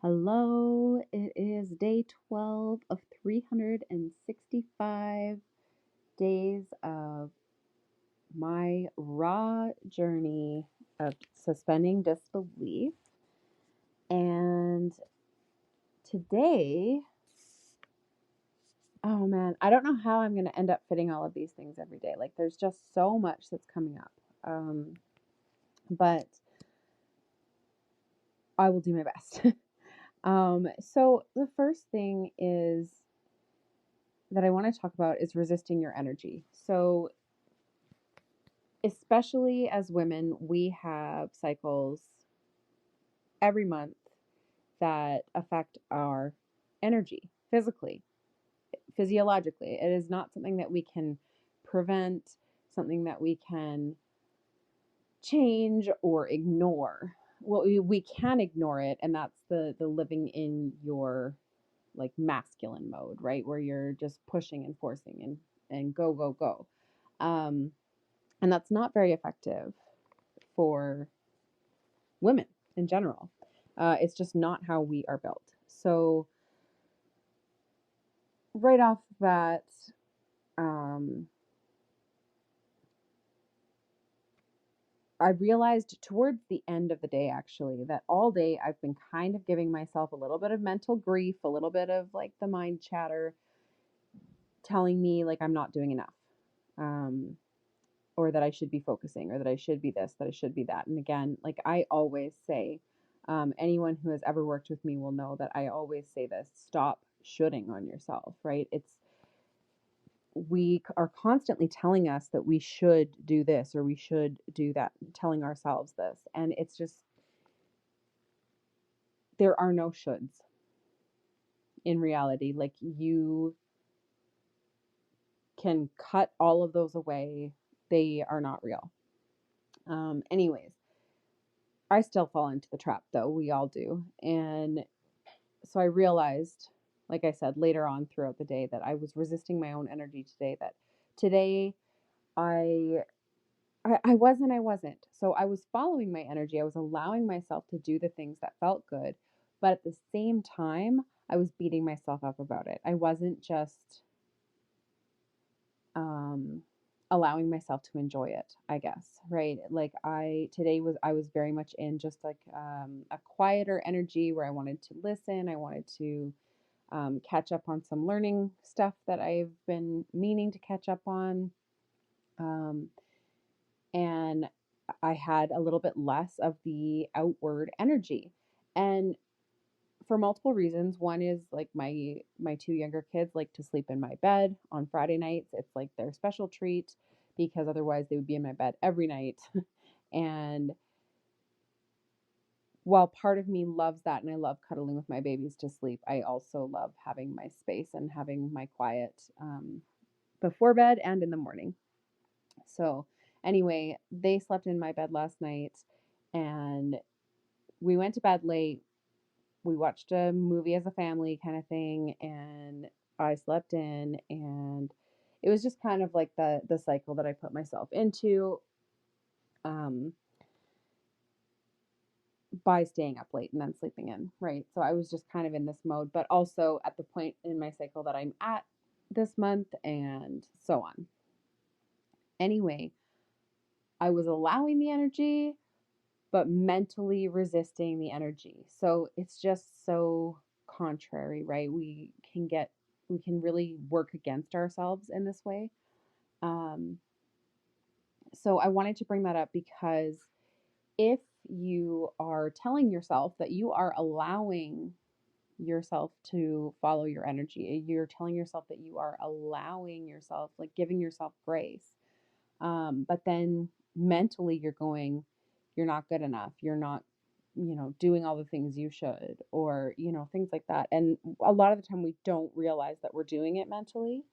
Hello, it is day 12 of 365 days of my raw journey of suspending disbelief. And today, oh man, I don't know how I'm going to end up fitting all of these things every day. Like, there's just so much that's coming up. But I will do my best. So, the first thing is that I want to talk about is resisting your energy. So, especially as women, we have cycles every month that affect our energy physically, physiologically. It is not something that we can prevent, something that we can change or ignore. Well, we can ignore it, and that's the living in your like masculine mode, right? Where you're just pushing and forcing and go, go, go. Um, and that's not very effective for women in general. It's just not how we are built. So, right off the bat, um, I realized towards the end of the day, actually, that all day I've been kind of giving myself a little bit of mental grief, a little bit of like the mind chatter telling me like I'm not doing enough, um, or that I should be focusing, or that I should be this, that I should be that. And again, like I always say, anyone who has ever worked with me will know that I always say this: stop shoulding on yourself, right? We are constantly telling us that we should do this or we should do that, telling ourselves this. And it's just, there are no shoulds in reality. Like you can cut all of those away, they are not real. Anyways, I still fall into the trap though. We all do. And so I realized, like I said, later on throughout the day, that I was resisting my own energy today. That today I I was and I wasn't. So I was following my energy. I was allowing myself to do the things that felt good. But at the same time, I was beating myself up about it. I wasn't just um, allowing myself to enjoy it, I guess, right? Like I was very much in just like a quieter energy where I wanted to listen. I wanted to catch up on some learning stuff that I've been meaning to catch up on. Um, and I had a little bit less of the outward energy. And for multiple reasons. One is like my two younger kids like to sleep in my bed on Friday nights. It's like their special treat because otherwise they would be in my bed every night. And while part of me loves that and I love cuddling with my babies to sleep, I also love having my space and having my quiet before bed and in the morning. So, anyway, they slept in my bed last night and we went to bed late. We watched a movie as a family kind of thing, and I slept in, and it was just kind of like the cycle that I put myself into um, by staying up late and then sleeping in, right? So I was just kind of in this mode, but also at the point in my cycle that I'm at this month, and so on. Anyway, I was allowing the energy, but mentally resisting the energy. So it's just so contrary, right? We can really work against ourselves in this way. Um, so I wanted to bring that up because if you are telling yourself that you are allowing yourself to follow your energy, you're telling yourself that you are allowing yourself, like giving yourself grace, but then mentally you're going, you're not good enough, you're not, doing all the things you should, or, things like that. And a lot of the time we don't realize that we're doing it mentally.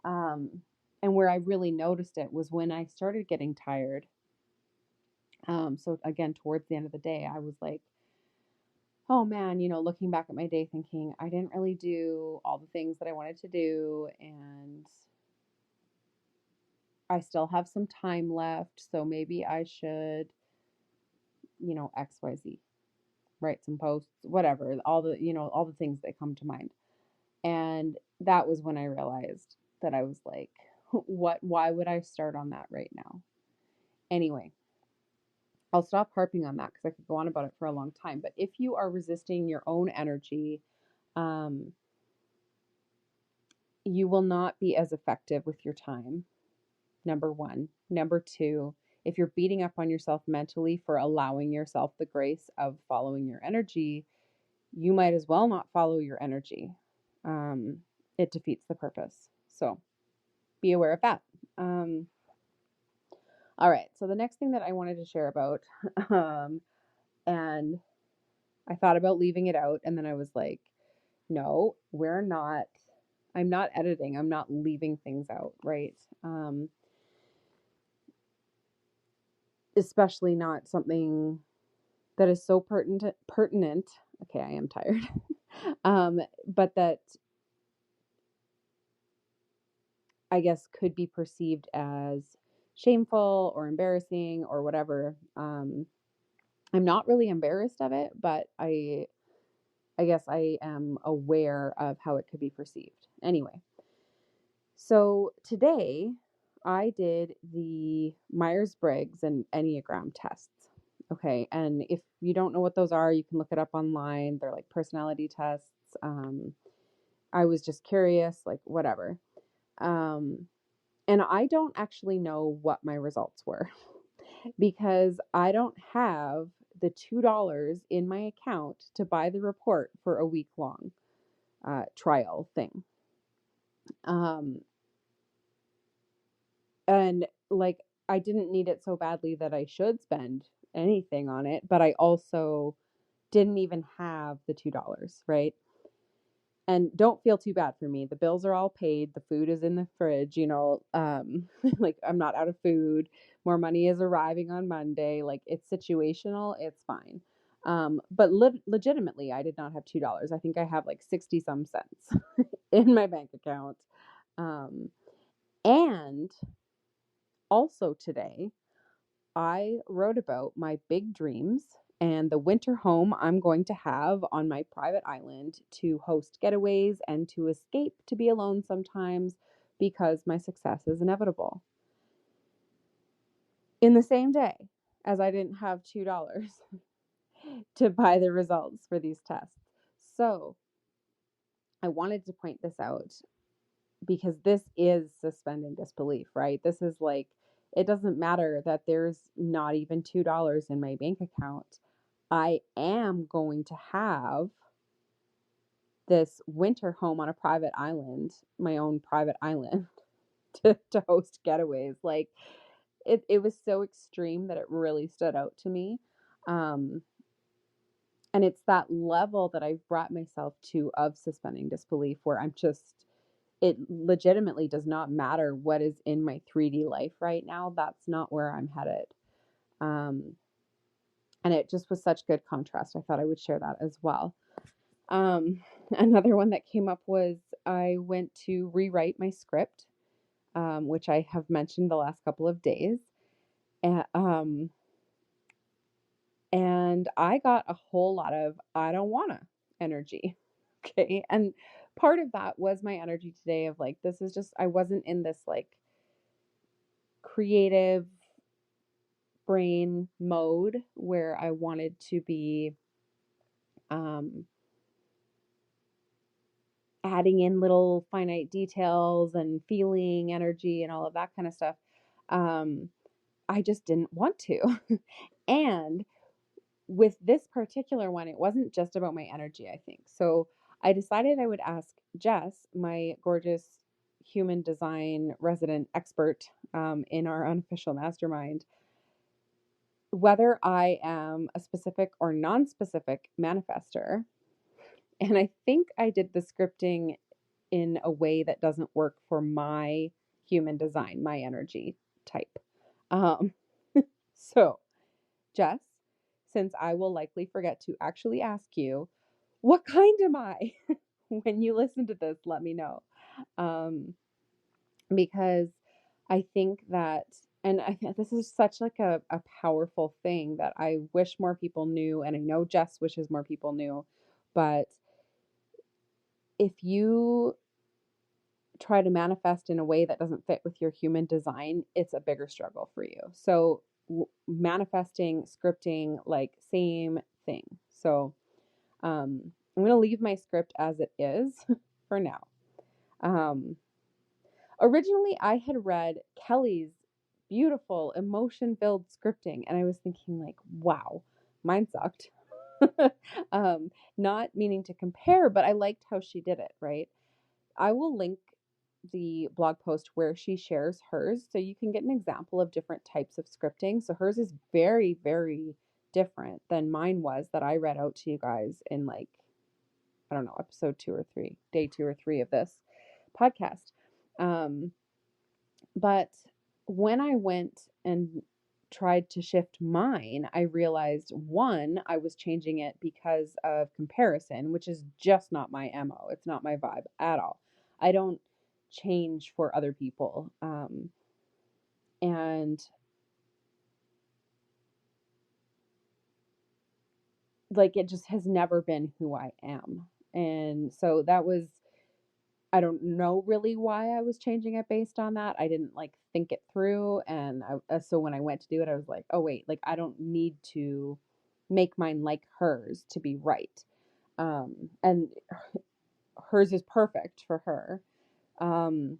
Um, and where I really noticed it was when I started getting tired. So again, towards the end of the day, I was like, oh man, looking back at my day thinking I didn't really do all the things that I wanted to do. And I still have some time left. So maybe I should, XYZ. write some posts, whatever, all the, all the things that come to mind. And that was when I realized that I was like, why would I start on that right now? Anyway, I'll stop harping on that because I could go on about it for a long time. But if you are resisting your own energy, um, you will not be as effective with your time. Number one. Number two, if you're beating up on yourself mentally for allowing yourself the grace of following your energy, you might as well not follow your energy. It defeats the purpose. So be aware of that. All right. So the next thing that I wanted to share about, and I thought about leaving it out, and then I was like, no, I'm not editing. I'm not leaving things out, right? Especially not something that is so pertinent. Okay, I am tired. But that I guess could be perceived as shameful or embarrassing or whatever. I'm not really embarrassed of it, but I guess I am aware of how it could be perceived. Anyway, so today I did the Myers-Briggs and Enneagram tests. Okay, and if you don't know what those are, you can look it up online. They're like personality tests. I was just curious, like whatever. And I don't actually know what my results were because I don't have the $2 in my account to buy the report for a week long trial thing. And like, I didn't need it so badly that I should spend anything on it, but I also didn't even have the $2, right? And don't feel too bad for me. The bills are all paid. The food is in the fridge, like I'm not out of food. More money is arriving on Monday. Like it's situational. It's fine. But legitimately, I did not have $2. I think I have like 60 some cents in my bank account. And also today, I wrote about my big dreams and the winter home I'm going to have on my private island to host getaways and to escape to be alone sometimes because my success is inevitable. In the same day as I didn't have $2 to buy the results for these tests. So I wanted to point this out because this is suspending disbelief, right? This is like, it doesn't matter that there's not even $2 in my bank account. I am going to have this winter home on a private island, my own private island, to host getaways. Like it was so extreme that it really stood out to me. And it's that level that I've brought myself to of suspending disbelief where it legitimately does not matter what is in my 3D life right now. That's not where I'm headed. And it just was such good contrast. I thought I would share that as well. Another one that came up was I went to rewrite my script, which I have mentioned the last couple of days. And I got a whole lot of I don't wanna energy. Okay. And part of that was my energy today of like, this is just, I wasn't in this like creative brain mode where I wanted to be adding in little finite details and feeling energy and all of that kind of stuff. I just didn't want to. And with this particular one, it wasn't just about my energy, I think. So I decided I would ask Jess, my gorgeous human design resident expert in our unofficial mastermind, whether I am a specific or non-specific manifester. And I think I did the scripting in a way that doesn't work for my human design, my energy type. Um, so, Jess, since I will likely forget to actually ask you, what kind am I? When you listen to this, let me know. Because I think that and I think this is such like a powerful thing that I wish more people knew, and I know Jess wishes more people knew, but if you try to manifest in a way that doesn't fit with your human design, it's a bigger struggle for you. So manifesting, scripting, like same thing. So I'm going to leave my script as it is for now. Um, Originally, I had read Kelly's beautiful emotion filled scripting, and I was thinking, like, wow, mine sucked. Not meaning to compare, but I liked how she did it, right? I will link the blog post where she shares hers so you can get an example of different types of scripting. So hers is very, very different than mine was that I read out to you guys in like, I don't know, episode 2 or 3, day 2 or 3 of this podcast. Um, but when I went and tried to shift mine, I realized one, I was changing it because of comparison, which is just not my MO. It's not my vibe at all. I don't change for other people. And like it just has never been who I am. And so that was, I don't know really why I was changing it based on that. I didn't like think it through. And so when I went to do it, I was like, oh, wait, like I don't need to make mine like hers to be right. And hers is perfect for her. Um,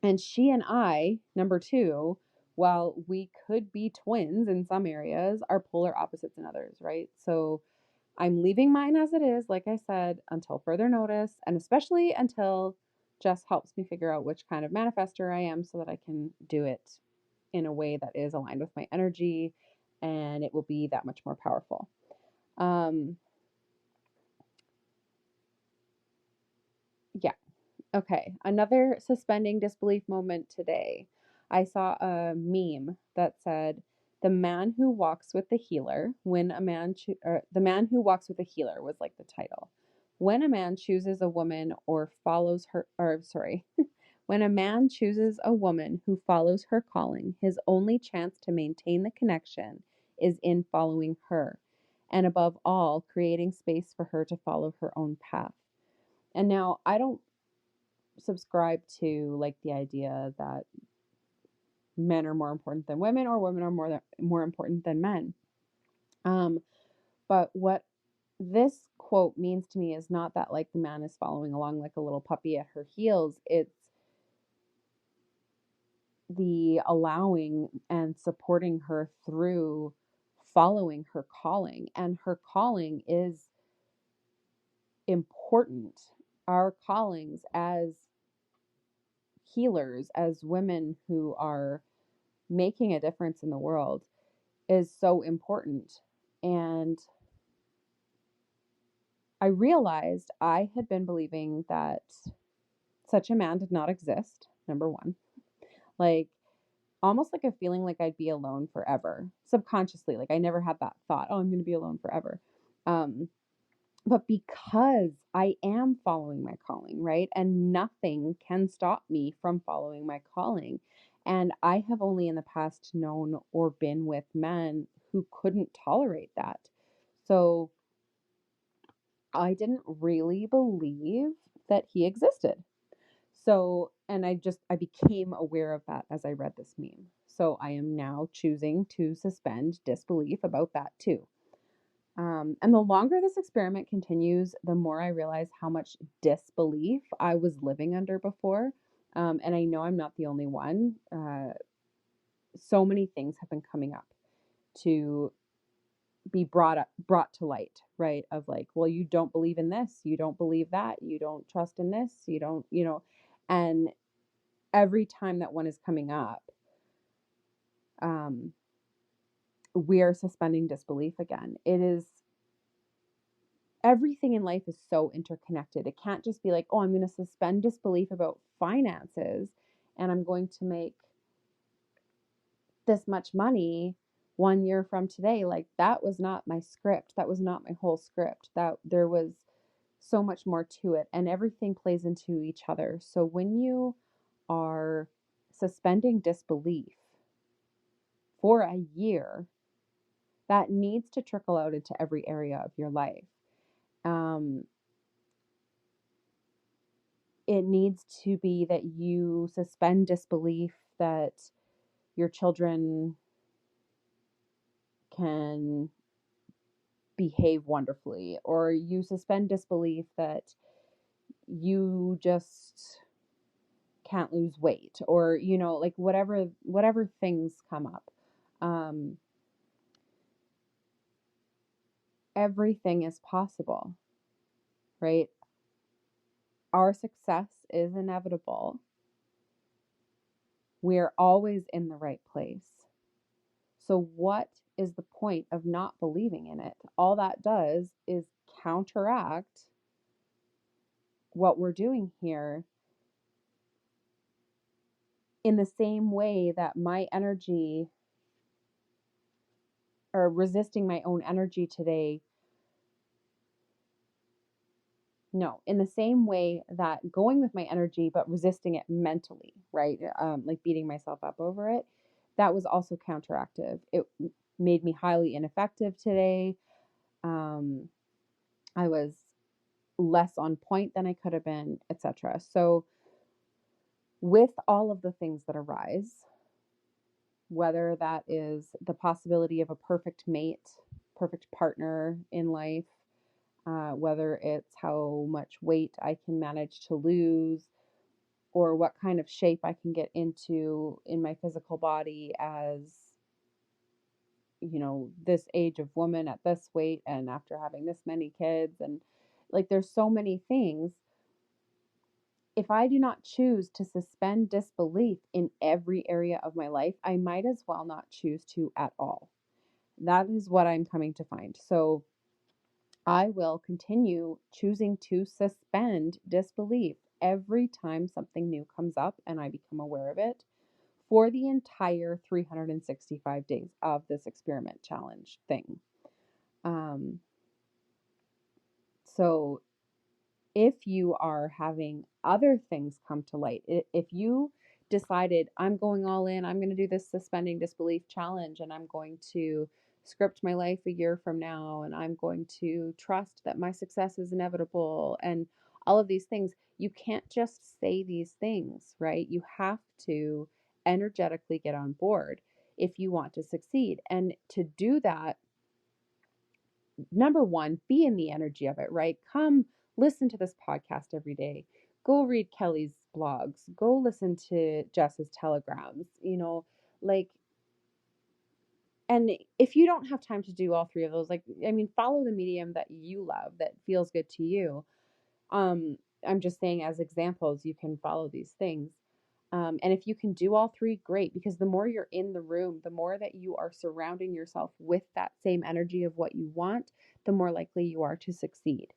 and she and I, number two, while we could be twins in some areas, are polar opposites in others, right? So I'm leaving mine as it is, like I said, until further notice, and especially until Jess helps me figure out which kind of manifester I am so that I can do it in a way that is aligned with my energy and it will be that much more powerful. Yeah. Okay. Another suspending disbelief moment today. I saw a meme that said, "The man who walks with the healer, when a man, or the man who walks with a healer was like the title. When a man chooses a woman or follows her, or sorry, when a man chooses a woman who follows her calling, his only chance to maintain the connection is in following her, and above all, creating space for her to follow her own path." And now I don't subscribe to like the idea that men are more important than women or women are more important than men. Um, but what this quote means to me is not that like the man is following along like a little puppy at her heels. It's the allowing and supporting her through following her calling. And her calling is important. Our callings as healers, as women who are making a difference in the world, is so important. And I realized I had been believing that such a man did not exist, number one. Like, almost like a feeling like I'd be alone forever, subconsciously. Like, I never had that thought, oh, I'm going to be alone forever. Um, but because I am following my calling, right? And nothing can stop me from following my calling. And I have only in the past known or been with men who couldn't tolerate that. So I didn't really believe that he existed. So, and I became aware of that as I read this meme. So I am now choosing to suspend disbelief about that too. And the longer this experiment continues, the more I realize how much disbelief I was living under before. And I know I'm not the only one. So many things have been coming up to be brought to light, right? Of like, well, you don't believe in this, you don't believe that, you don't trust in this, you don't, and every time that one is coming up, um, we are suspending disbelief again. It is, everything in life is so interconnected. It can't just be like, oh, I'm going to suspend disbelief about finances and I'm going to make this much money 1 year from today. Like, that was not my script. That was not my whole script. That there was so much more to it, and everything plays into each other. So when you are suspending disbelief, for a year, that needs to trickle out into every area of your life. Um, it needs to be that you suspend disbelief that your children can behave wonderfully, or you suspend disbelief that you just can't lose weight, or like whatever things come up. um Everything is possible, right? Our success is inevitable. We're always in the right place. So what is the point of not believing in it? All that does is counteract what we're doing here, in the same way that my energy, or resisting my own energy today, no, in the same way that going with my energy but resisting it mentally, right? Like beating myself up over it, that was also counteractive. It made me highly ineffective today. um, I was less on point than I could have been, etc. So with all of the things that arise, whether that is the possibility of a perfect mate, perfect partner in life, whether it's how much weight I can manage to lose, or what kind of shape I can get into in my physical body as, this age of woman at this weight and after having this many kids. And like, there's so many things. If I do not choose to suspend disbelief in every area of my life, I might as well not choose to at all. That is what I'm coming to find. So I will continue choosing to suspend disbelief every time something new comes up and I become aware of it, for the entire 365 days of this experiment challenge thing. Um, so if you are having other things come to light, if you decided, I'm going all in, I'm going to do this suspending disbelief challenge, and I'm going to script my life a year from now, and I'm going to trust that my success is inevitable, and all of these things, you can't just say these things, right? You have to energetically get on board if you want to succeed. And to do that, number one, be in the energy of it, right? Come listen to this podcast every day. Go read Kelly's blogs. Go listen to Jess's telegrams, like, and if you don't have time to do all three of those, like, I mean, follow the medium that you love, that feels good to you. Um, I'm just saying, as examples, you can follow these things. And if you can do all three, great, because the more you're in the room, the more that you are surrounding yourself with that same energy of what you want, the more likely you are to succeed.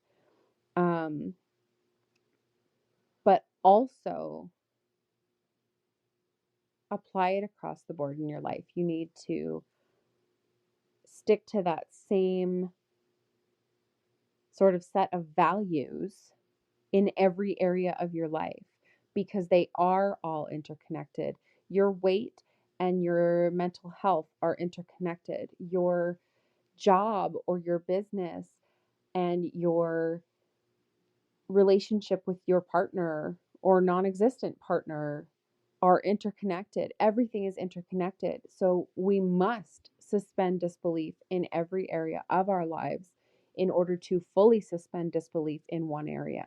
But also apply it across the board in your life. You need to stick to that same sort of set of values in every area of your life, because they are all interconnected. Your weight and your mental health are interconnected. Your job or your business and your relationship with your partner or non-existent partner are interconnected. Everything is interconnected. So we must suspend disbelief in every area of our lives in order to fully suspend disbelief in one area.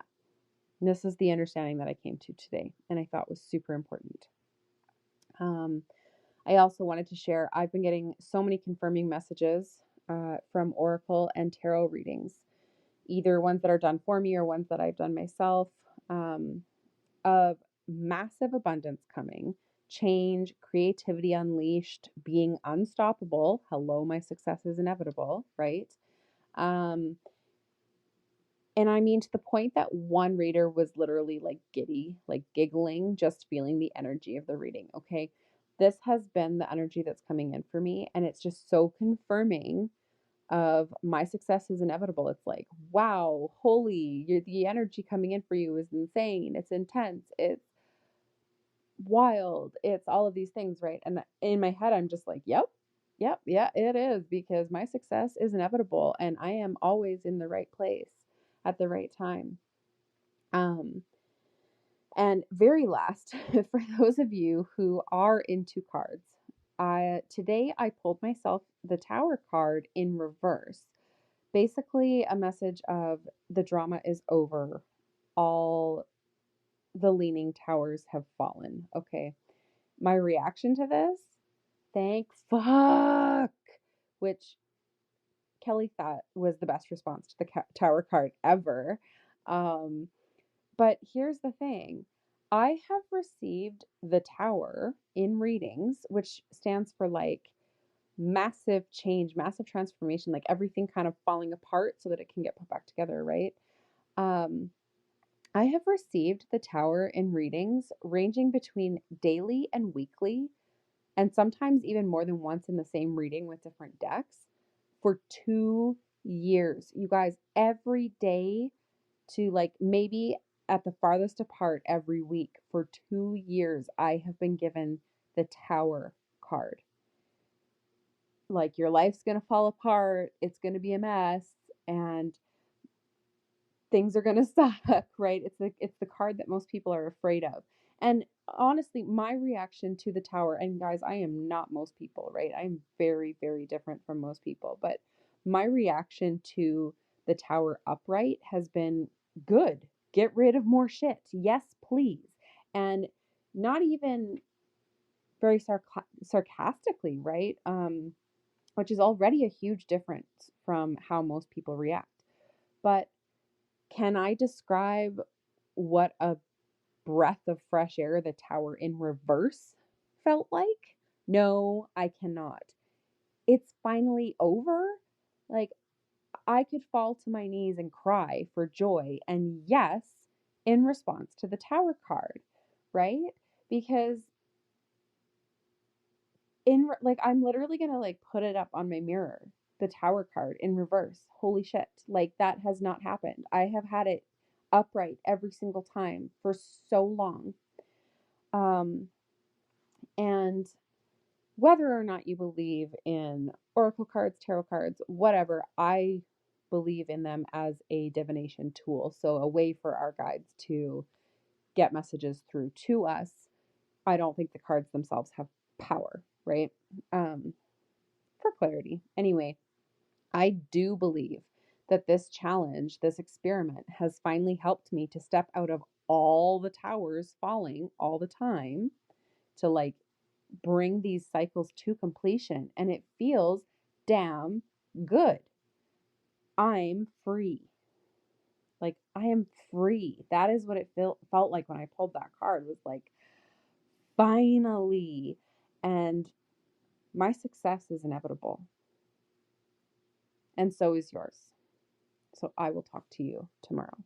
And this is the understanding that I came to today and I thought was super important. I also wanted to share, I've been getting so many confirming messages from Oracle and tarot readings, either ones that are done for me or ones that I've done myself, of massive abundance coming, change, creativity unleashed, being unstoppable. Hello, my success is inevitable, right? Um, and I mean, to the point that one reader was literally like giddy, like giggling, just feeling the energy of the reading. Okay. This has been the energy that's coming in for me. And it's just so confirming of my success is inevitable. It's like, wow, holy, the energy coming in for you is insane. It's intense. It's wild. It's all of these things, right? And in my head, I'm just like, yep, Yep, yeah, it is because my success is inevitable and I am always in the right place at the right time. Um, and very last, for those of you who are into cards, today I pulled myself the Tower card in reverse. Basically, a message of the drama is over. All the leaning towers have fallen. Okay. My reaction to this, thank fuck, which Kelly thought was the best response to the Tower card ever. Um, but here's the thing, I have received the Tower in readings, which stands for like massive change, massive transformation, like everything kind of falling apart so that it can get put back together, right? Um, I have received the Tower in readings ranging between daily and weekly, and sometimes even more than once in the same reading with different decks for 2 years. You guys, every day to like maybe at the farthest apart every week for 2 years, I have been given the Tower card. Like your life's going to fall apart, it's going to be a mess, and things are going to suck, right? It's the card that most people are afraid of. And honestly, my reaction to the Tower, and guys, I am not most people, right? I'm very, very different from most people, but my reaction to the Tower upright has been good. Get rid of more shit. Yes, please. And not even very sarcastically, right? Which is already a huge difference from how most people react. But can I describe what a breath of fresh air the Tower in reverse felt like? No, I cannot. It's finally over. Like, I could fall to my knees and cry for joy. And yes, in response to the Tower card, right? Because like, I'm literally gonna like put it up on my mirror, the Tower card in reverse. Holy shit. Like, that has not happened. I have had it upright every single time for so long. Um, and whether or not you believe in oracle cards, tarot cards, whatever, I believe in them as a divination tool. So, a way for our guides to get messages through to us. I don't think the cards themselves have power, right? Um, for clarity. Anyway, I do believe that this challenge, this experiment, has finally helped me to step out of all the towers falling all the time to like bring these cycles to completion. And it feels damn good. I'm free. Like, I am free. That is what it felt like when I pulled that card, was like, finally. And my success is inevitable. And so is yours. So I will talk to you tomorrow.